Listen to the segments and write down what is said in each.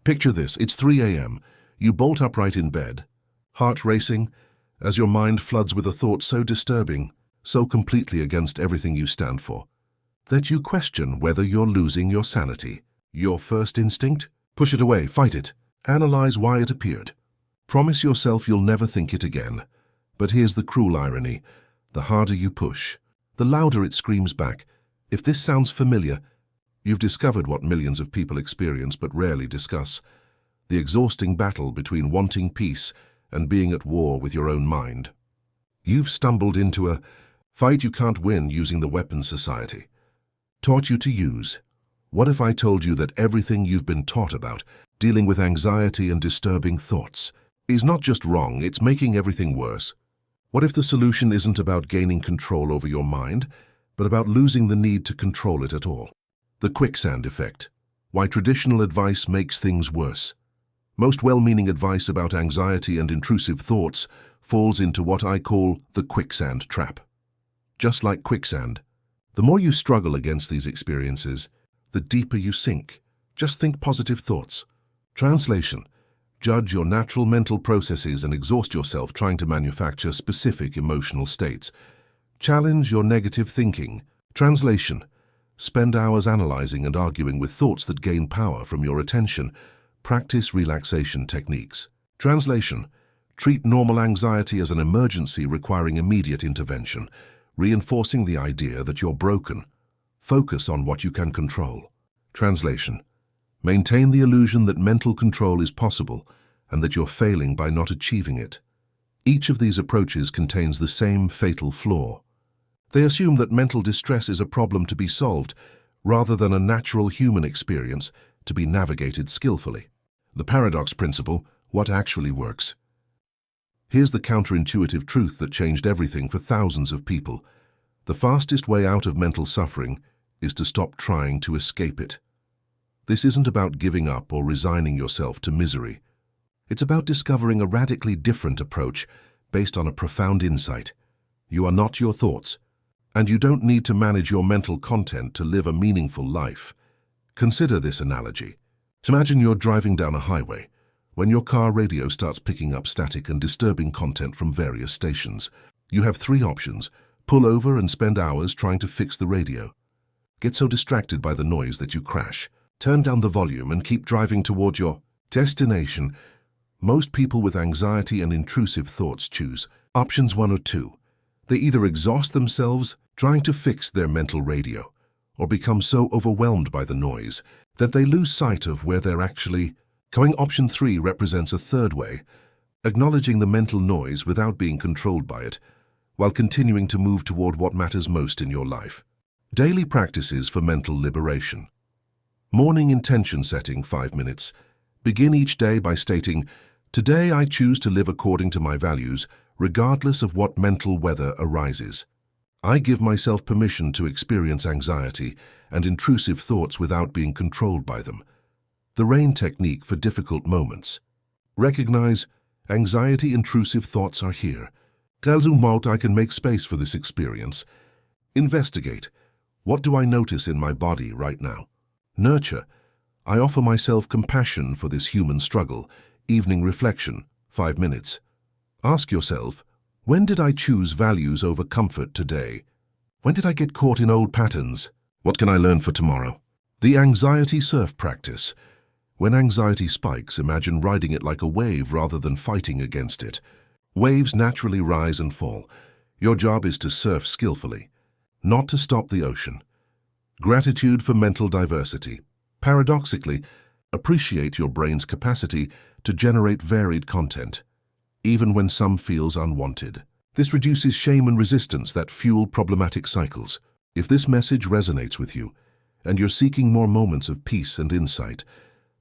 Picture this, it's 3 a.m. You bolt upright in bed, heart racing, as your mind floods with a thought so disturbing, so completely against everything you stand for, that you question whether you're losing your sanity. Your first instinct? Push it away, fight it, analyze why it appeared. Promise yourself you'll never think it again. But here's the cruel irony. The harder you push, the louder it screams back. If this sounds familiar, you've discovered what millions of people experience but rarely discuss: the exhausting battle between wanting peace and being at war with your own mind. You've stumbled into a fight you can't win using the weapons society taught you to use. What if I told you that everything you've been taught about, dealing with anxiety and disturbing thoughts, is not just wrong, it's making everything worse? What if the solution isn't about gaining control over your mind, but about losing the need to control it at all? The quicksand effect. Why traditional advice makes things worse. Most well-meaning advice about anxiety and intrusive thoughts falls into what I call the quicksand trap. Just like quicksand, the more you struggle against these experiences, the deeper you sink. Just think positive thoughts. Translation: judge your natural mental processes and exhaust yourself trying to manufacture specific emotional states. Challenge your negative thinking. Translation: spend hours analyzing and arguing with thoughts that gain power from your attention. Practice relaxation techniques. Translation: treat normal anxiety as an emergency requiring immediate intervention, reinforcing the idea that you're broken. Focus on what you can control. Translation: maintain the illusion that mental control is possible and that you're failing by not achieving it. Each of these approaches contains the same fatal flaw. They assume that mental distress is a problem to be solved rather than a natural human experience to be navigated skillfully. The paradox principle: what actually works? Here's the counterintuitive truth that changed everything for thousands of people. The fastest way out of mental suffering is to stop trying to escape it. This isn't about giving up or resigning yourself to misery. It's about discovering a radically different approach based on a profound insight. You are not your thoughts, and you don't need to manage your mental content to live a meaningful life. Consider this analogy. Imagine you're driving down a highway when your car radio starts picking up static and disturbing content from various stations. You have three options: pull over and spend hours trying to fix the radio, get so distracted by the noise that you crash, turn down the volume and keep driving toward your destination. Most people with anxiety and intrusive thoughts choose options 1 or 2. They either exhaust themselves trying to fix their mental radio, or become so overwhelmed by the noise that they lose sight of where they're actually going. Option 3 represents a third way, acknowledging the mental noise without being controlled by it, while continuing to move toward what matters most in your life. Daily practices for mental liberation. Morning intention setting, 5 minutes. Begin each day by stating, "Today I choose to live according to my values, regardless of what mental weather arises. I give myself permission to experience anxiety and intrusive thoughts without being controlled by them." The RAIN technique for difficult moments. Recognize, anxiety, intrusive thoughts are here. I can make space for this experience. Investigate, what do I notice in my body right now? Nurture, I offer myself compassion for this human struggle. Evening reflection, 5 minutes. Ask yourself, when did I choose values over comfort today? When did I get caught in old patterns? What can I learn for tomorrow? The anxiety surf practice. When anxiety spikes, imagine riding it like a wave rather than fighting against it. Waves naturally rise and fall. Your job is to surf skillfully, not to stop the ocean. Gratitude for mental diversity. Paradoxically, appreciate your brain's capacity to generate varied content, even when some feels unwanted. This reduces shame and resistance that fuel problematic cycles. If this message resonates with you, and you're seeking more moments of peace and insight,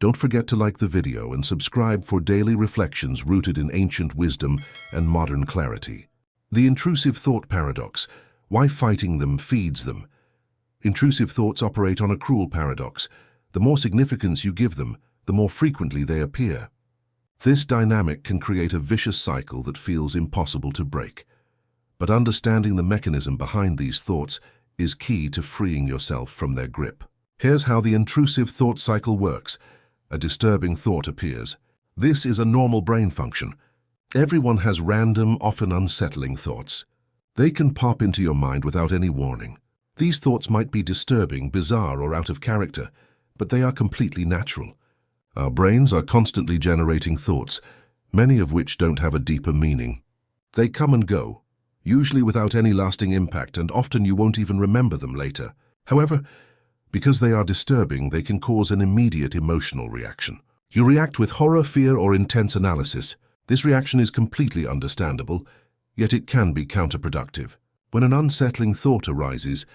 don't forget to like the video and subscribe for daily reflections rooted in ancient wisdom and modern clarity. The intrusive thought paradox. Why fighting them feeds them. Intrusive thoughts operate on a cruel paradox. The more significance you give them, the more frequently they appear. This dynamic can create a vicious cycle that feels impossible to break. But understanding the mechanism behind these thoughts is key to freeing yourself from their grip. Here's how the intrusive thought cycle works. a disturbing thought appears. This is a normal brain function. Everyone has random, often unsettling thoughts. They can pop into your mind without any warning. These thoughts might be disturbing, bizarre, or out of character, but they are completely natural. Our brains are constantly generating thoughts, many of which don't have a deeper meaning. They come and go, usually without any lasting impact, and often you won't even remember them later. However, because they are disturbing, they can cause an immediate emotional reaction. You react with horror, fear, or intense analysis. This reaction is completely understandable, yet it can be counterproductive. When an unsettling thought arises,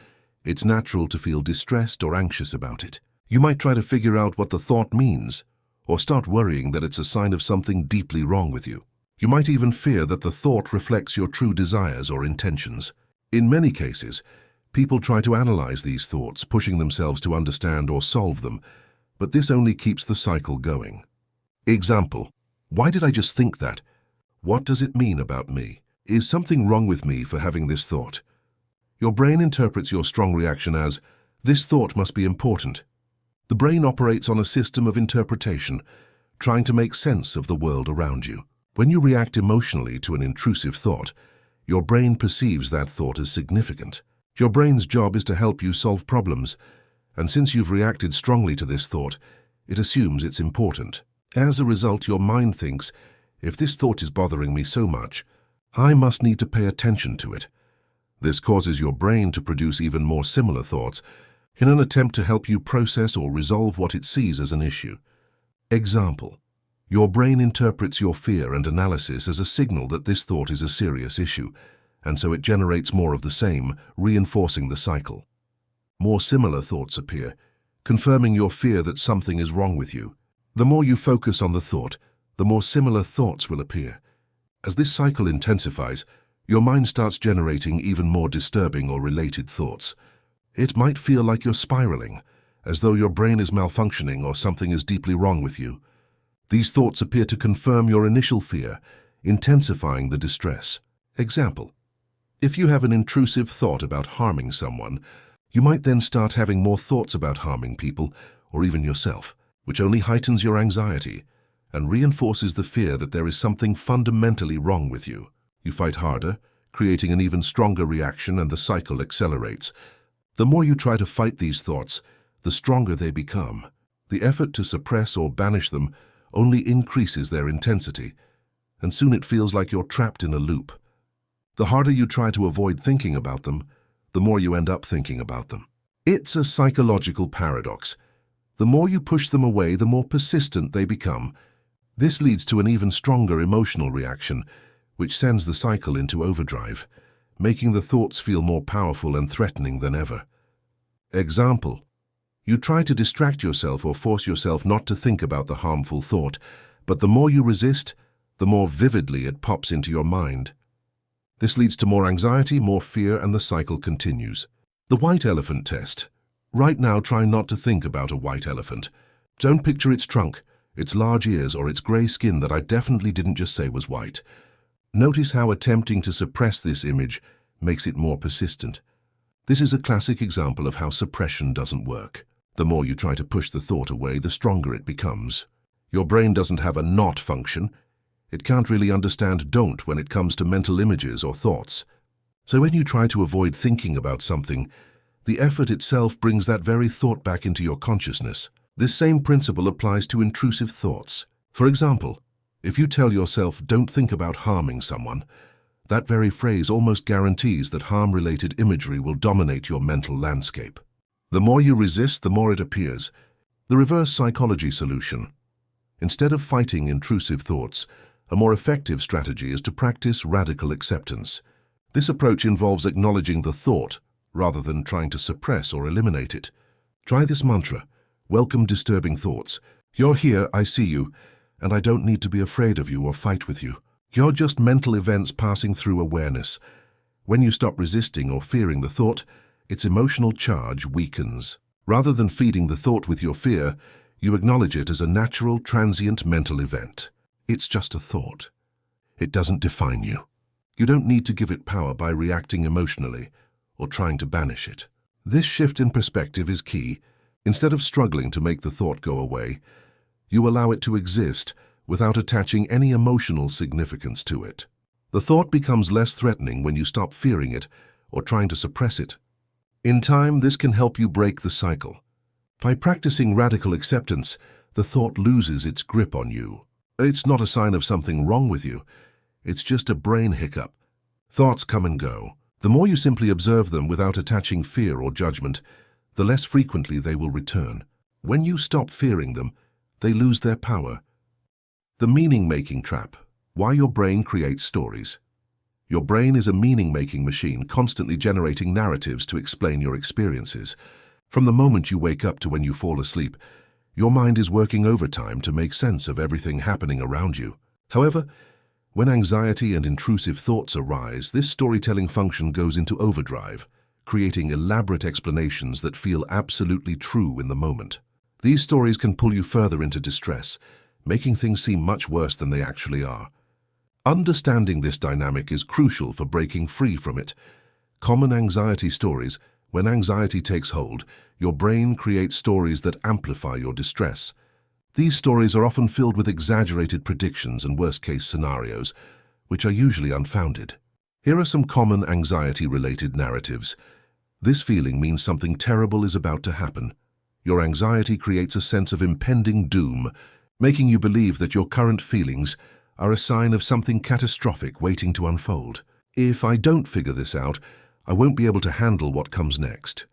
it's natural to feel distressed or anxious about it. You might try to figure out what the thought means, or start worrying that it's a sign of something deeply wrong with you. You might even fear that the thought reflects your true desires or intentions. In many cases, people try to analyze these thoughts, pushing themselves to understand or solve them, but this only keeps the cycle going. Example: why did I just think that? What does it mean about me? Is something wrong with me for having this thought? Your brain interprets your strong reaction as, this thought must be important. The brain operates on a system of interpretation, trying to make sense of the world around you. When you react emotionally to an intrusive thought, your brain perceives that thought as significant. Your brain's job is to help you solve problems, and since you've reacted strongly to this thought, it assumes it's important. As a result, your mind thinks, if this thought is bothering me so much, I must need to pay attention to it. This causes your brain to produce even more similar thoughts in an attempt to help you process or resolve what it sees as an issue. Example: your brain interprets your fear and analysis as a signal that this thought is a serious issue, and so it generates more of the same, reinforcing the cycle. More similar thoughts appear, confirming your fear that something is wrong with you. The more you focus on the thought, the more similar thoughts will appear. As this cycle intensifies, your mind starts generating even more disturbing or related thoughts. It might feel like you're spiraling, as though your brain is malfunctioning or something is deeply wrong with you. These thoughts appear to confirm your initial fear, intensifying the distress. Example: if you have an intrusive thought about harming someone, you might then start having more thoughts about harming people, or even yourself, which only heightens your anxiety and reinforces the fear that there is something fundamentally wrong with you. You fight harder, creating an even stronger reaction, and the cycle accelerates. The more you try to fight these thoughts, the stronger they become. The effort to suppress or banish them only increases their intensity, and soon it feels like you're trapped in a loop. The harder you try to avoid thinking about them, the more you end up thinking about them. It's a psychological paradox. The more you push them away, the more persistent they become. This leads to an even stronger emotional reaction, which sends the cycle into overdrive, making the thoughts feel more powerful and threatening than ever. Example: you try to distract yourself or force yourself not to think about the harmful thought, but the more you resist, the more vividly it pops into your mind. This leads to more anxiety, more fear, and the cycle continues. The white elephant test. Right now, try not to think about a white elephant. Don't picture its trunk, its large ears, or its gray skin that I definitely didn't just say was white. Notice how attempting to suppress this image makes it more persistent. This is a classic example of how suppression doesn't work. The more you try to push the thought away, the stronger it becomes. Your brain doesn't have a not function. It can't really understand don't when it comes to mental images or thoughts. So when you try to avoid thinking about something, the effort itself brings that very thought back into your consciousness. This same principle applies to intrusive thoughts. For example, if you tell yourself, don't think about harming someone, that very phrase almost guarantees that harm-related imagery will dominate your mental landscape. The more you resist, the more it appears. The reverse psychology solution. Instead of fighting intrusive thoughts, a more effective strategy is to practice radical acceptance. This approach involves acknowledging the thought rather than trying to suppress or eliminate it. Try this mantra: welcome disturbing thoughts. You're here, I see you, and I don't need to be afraid of you or fight with you. You're just mental events passing through awareness. When you stop resisting or fearing the thought, its emotional charge weakens. Rather than feeding the thought with your fear, you acknowledge it as a natural, transient mental event. It's just a thought. It doesn't define you. You don't need to give it power by reacting emotionally or trying to banish it. This shift in perspective is key. Instead of struggling to make the thought go away, You allow it to exist without attaching any emotional significance to it. The thought becomes less threatening when you stop fearing it or trying to suppress it. In time, this can help you break the cycle. By practicing radical acceptance, the thought loses its grip on you. It's not a sign of something wrong with you. It's just a brain hiccup. Thoughts come and go. The more you simply observe them without attaching fear or judgment, the less frequently they will return. When you stop fearing them, they lose their power. The meaning-making trap. Why your brain creates stories. Your brain is a meaning-making machine, constantly generating narratives to explain your experiences. From the moment you wake up to when you fall asleep, your mind is working overtime to make sense of everything happening around you. However, when anxiety and intrusive thoughts arise, this storytelling function goes into overdrive, creating elaborate explanations that feel absolutely true in the moment. These stories can pull you further into distress, making things seem much worse than they actually are. Understanding this dynamic is crucial for breaking free from it. Common anxiety stories. When anxiety takes hold, your brain creates stories that amplify your distress. These stories are often filled with exaggerated predictions and worst-case scenarios, which are usually unfounded. Here are some common anxiety-related narratives. This feeling means something terrible is about to happen. Your anxiety creates a sense of impending doom, making you believe that your current feelings are a sign of something catastrophic waiting to unfold. If I don't figure this out, I won't be able to handle what comes next.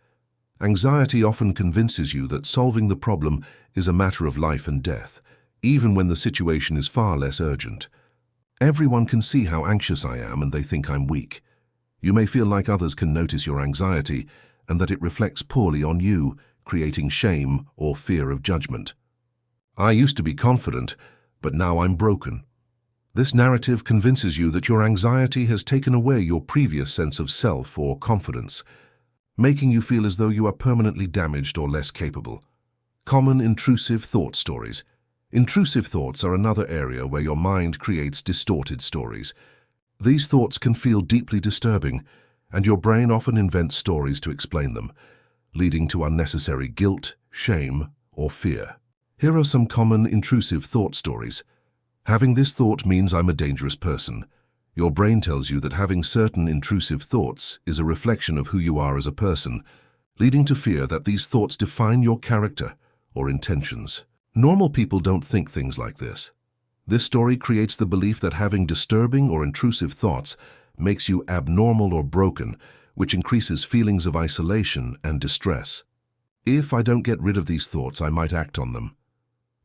Anxiety often convinces you that solving the problem is a matter of life and death, even when the situation is far less urgent. Everyone can see how anxious I am and they think I'm weak. You may feel like others can notice your anxiety and that it reflects poorly on you, creating shame or fear of judgment. I used to be confident, but now I'm broken. This narrative convinces you that your anxiety has taken away your previous sense of self or confidence, making you feel as though you are permanently damaged or less capable. Common intrusive thought stories. Intrusive thoughts are another area where your mind creates distorted stories. These thoughts can feel deeply disturbing, and your brain often invents stories to explain them, leading to unnecessary guilt, shame, or fear. Here are some common intrusive thought stories. Having this thought means I'm a dangerous person. Your brain tells you that having certain intrusive thoughts is a reflection of who you are as a person, leading to fear that these thoughts define your character or intentions. Normal people don't think things like this. This story creates the belief that having disturbing or intrusive thoughts makes you abnormal or broken, which increases feelings of isolation and distress. If I don't get rid of these thoughts, I might act on them.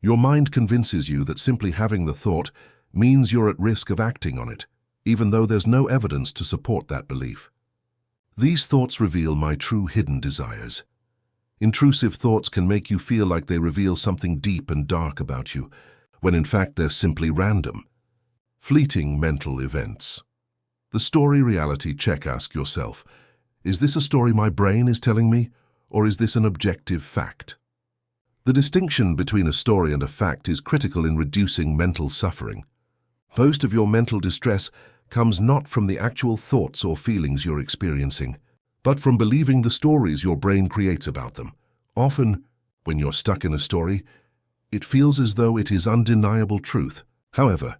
Your mind convinces you that simply having the thought means you're at risk of acting on it, even though there's no evidence to support that belief. These thoughts reveal my true hidden desires. Intrusive thoughts can make you feel like they reveal something deep and dark about you, when in fact they're simply random, fleeting mental events. The story reality check. Ask yourself, is this a story my brain is telling me, or is this an objective fact? The distinction between a story and a fact is critical in reducing mental suffering. Most of your mental distress comes not from the actual thoughts or feelings you're experiencing, but from believing the stories your brain creates about them. Often, when you're stuck in a story, it feels as though it is undeniable truth. However,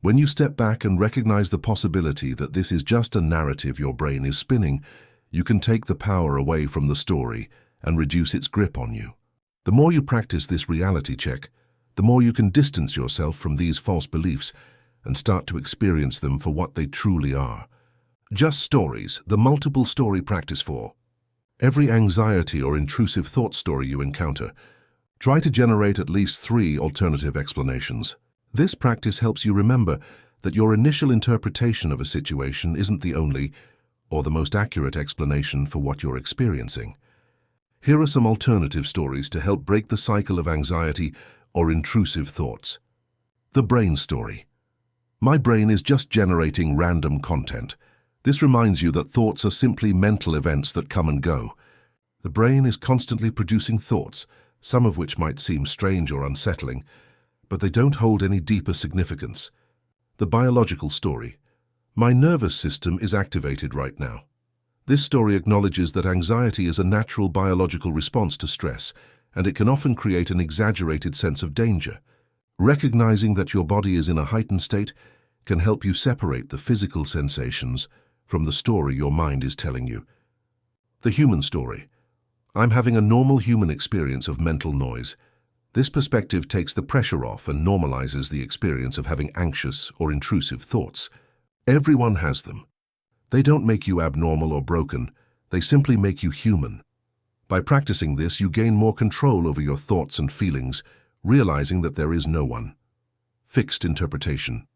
when you step back and recognize the possibility that this is just a narrative your brain is spinning, you can take the power away from the story and reduce its grip on you. The more you practice this reality check, the more you can distance yourself from these false beliefs and start to experience them for what they truly are. Just stories, the multiple story practice. For every anxiety or intrusive thought story you encounter, try to generate at least 3 alternative explanations. This practice helps you remember that your initial interpretation of a situation isn't the only or the most accurate explanation for what you're experiencing. Here are some alternative stories to help break the cycle of anxiety or intrusive thoughts. The brain story. My brain is just generating random content. This reminds you that thoughts are simply mental events that come and go. The brain is constantly producing thoughts, some of which might seem strange or unsettling, but they don't hold any deeper significance. The biological story. My nervous system is activated right now. This story acknowledges that anxiety is a natural biological response to stress, and it can often create an exaggerated sense of danger. Recognizing that your body is in a heightened state can help you separate the physical sensations from the story your mind is telling you. The human story. I'm having a normal human experience of mental noise. This perspective takes the pressure off and normalizes the experience of having anxious or intrusive thoughts. Everyone has them. They don't make you abnormal or broken, they simply make you human. By practicing this, you gain more control over your thoughts and feelings, realizing that there is no one. Fixed interpretation.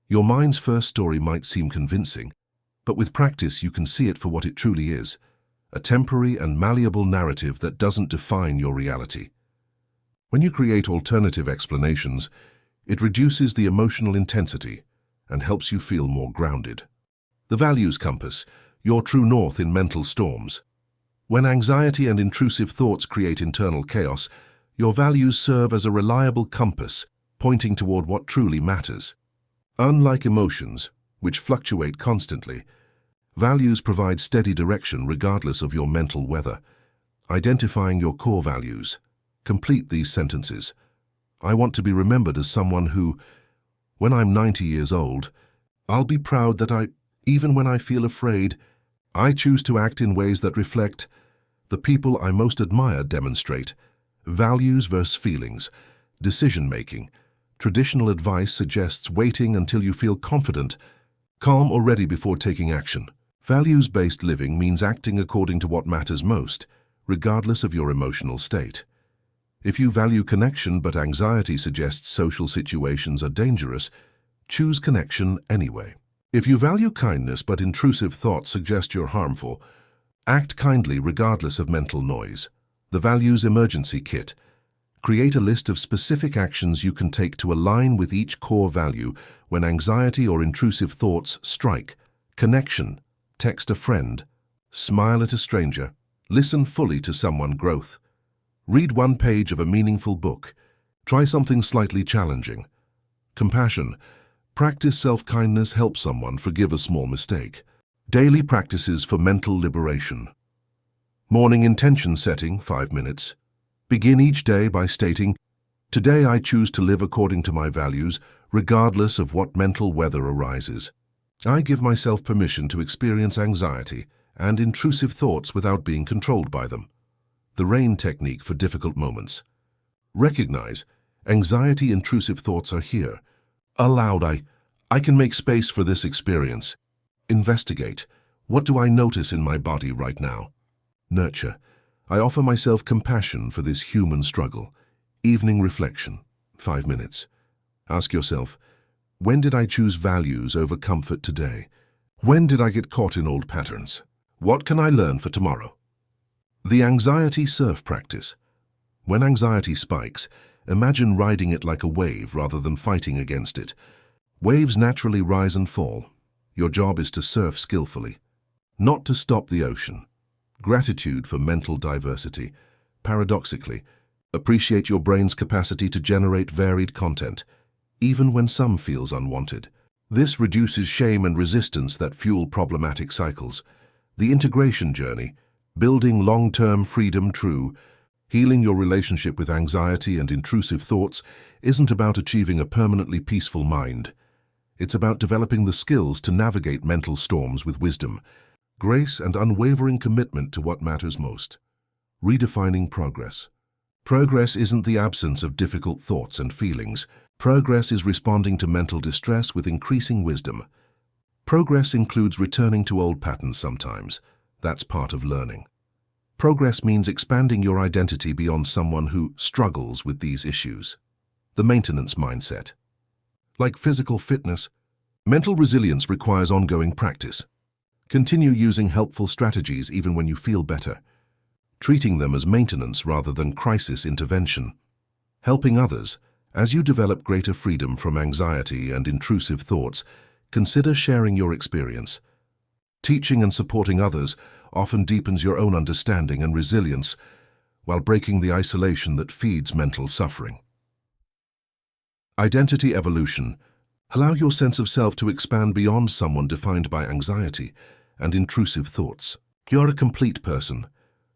Your mind's first story might seem convincing, but with practice you can see it for what it truly is, a temporary and malleable narrative that doesn't define your reality. When you create alternative explanations, it reduces the emotional intensity and helps you feel more grounded. The values compass, your true north in mental storms. When anxiety and intrusive thoughts create internal chaos, your values serve as a reliable compass, pointing toward what truly matters. Unlike emotions, which fluctuate constantly, values provide steady direction regardless of your mental weather. Identifying your core values. Complete these sentences. I want to be remembered as someone who, when I'm 90 years old, I'll be proud that even when I feel afraid, I choose to act in ways that reflect the people I most admire demonstrate. Values versus feelings. Decision-making. Traditional advice suggests waiting until you feel confident, calm or ready before taking action. Values-based living means acting according to what matters most, regardless of your emotional state. If you value connection but anxiety suggests social situations are dangerous, choose connection anyway. If you value kindness but intrusive thoughts suggest you're harmful, act kindly regardless of mental noise. The Values Emergency Kit. Create a list of specific actions you can take to align with each core value when anxiety or intrusive thoughts strike. Connection. Text a friend. Smile at a stranger. Listen fully to someone. Growth. Read one page of a meaningful book. Try something slightly challenging. Compassion. Practice self-kindness. Help someone. Forgive a small mistake. Daily practices for mental liberation. Morning intention setting, 5 minutes. Begin each day by stating, "Today I choose to live according to my values, regardless of what mental weather arises. I give myself permission to experience anxiety and intrusive thoughts without being controlled by them." The RAIN technique for difficult moments. Recognize, anxiety, intrusive thoughts are here. Aloud, I can make space for this experience. Investigate, what do I notice in my body right now? Nurture, I offer myself compassion for this human struggle. Evening reflection, 5 minutes. Ask yourself, when did I choose values over comfort today? When did I get caught in old patterns? What can I learn for tomorrow? The anxiety surf practice. When anxiety spikes, imagine riding it like a wave rather than fighting against it. Waves naturally rise and fall. Your job is to surf skillfully, not to stop the ocean. Gratitude for mental diversity. Paradoxically, appreciate your brain's capacity to generate varied content, even when some feels unwanted. This reduces shame and resistance that fuel problematic cycles. The integration journey, building long-term freedom. True, healing your relationship with anxiety and intrusive thoughts isn't about achieving a permanently peaceful mind. It's about developing the skills to navigate mental storms with wisdom, grace, and unwavering commitment to what matters most. Redefining progress. Progress isn't the absence of difficult thoughts and feelings. Progress is responding to mental distress with increasing wisdom. Progress includes returning to old patterns sometimes. That's part of learning. Progress means expanding your identity beyond someone who struggles with these issues. The maintenance mindset. Like physical fitness, mental resilience requires ongoing practice. Continue using helpful strategies even when you feel better, treating them as maintenance rather than crisis intervention. Helping others. As you develop greater freedom from anxiety and intrusive thoughts, consider sharing your experience. Teaching and supporting others often deepens your own understanding and resilience while breaking the isolation that feeds mental suffering. Identity evolution. Allow your sense of self to expand beyond someone defined by anxiety and intrusive thoughts. You're a complete person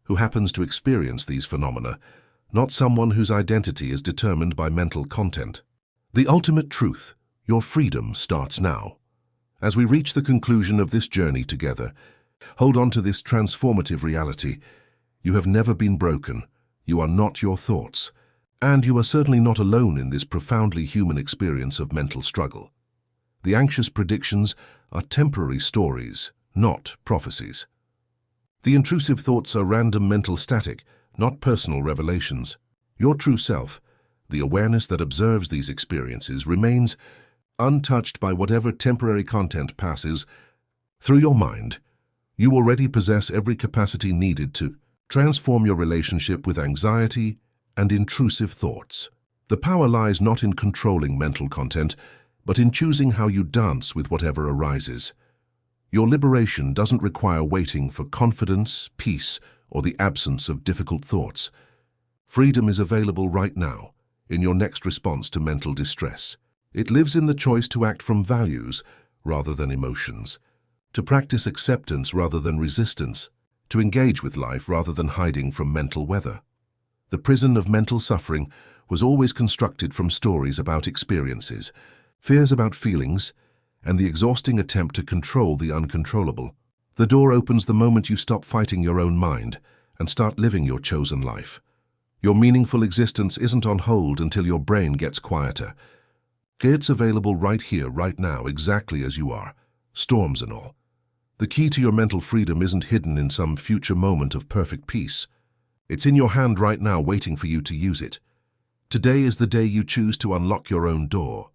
who happens to experience these phenomena, not someone whose identity is determined by mental content. The ultimate truth, your freedom, starts now. As we reach the conclusion of this journey together, hold on to this transformative reality. You have never been broken. You are not your thoughts. And you are certainly not alone in this profoundly human experience of mental struggle. The anxious predictions are temporary stories, not prophecies. The intrusive thoughts are random mental static, not personal revelations. Your true self, the awareness that observes these experiences, remains untouched by whatever temporary content passes through your mind. You already possess every capacity needed to transform your relationship with anxiety and intrusive thoughts. The power lies not in controlling mental content, but in choosing how you dance with whatever arises. Your liberation doesn't require waiting for confidence, peace, or the absence of difficult thoughts. Freedom is available right now, in your next response to mental distress. It lives in the choice to act from values rather than emotions, to practice acceptance rather than resistance, to engage with life rather than hiding from mental weather. The prison of mental suffering was always constructed from stories about experiences, fears about feelings, and the exhausting attempt to control the uncontrollable. The door opens the moment you stop fighting your own mind and start living your chosen life. Your meaningful existence isn't on hold until your brain gets quieter. It's available right here, right now, exactly as you are, storms and all. The key to your mental freedom isn't hidden in some future moment of perfect peace. It's in your hand right now, waiting for you to use it. Today is the day you choose to unlock your own door.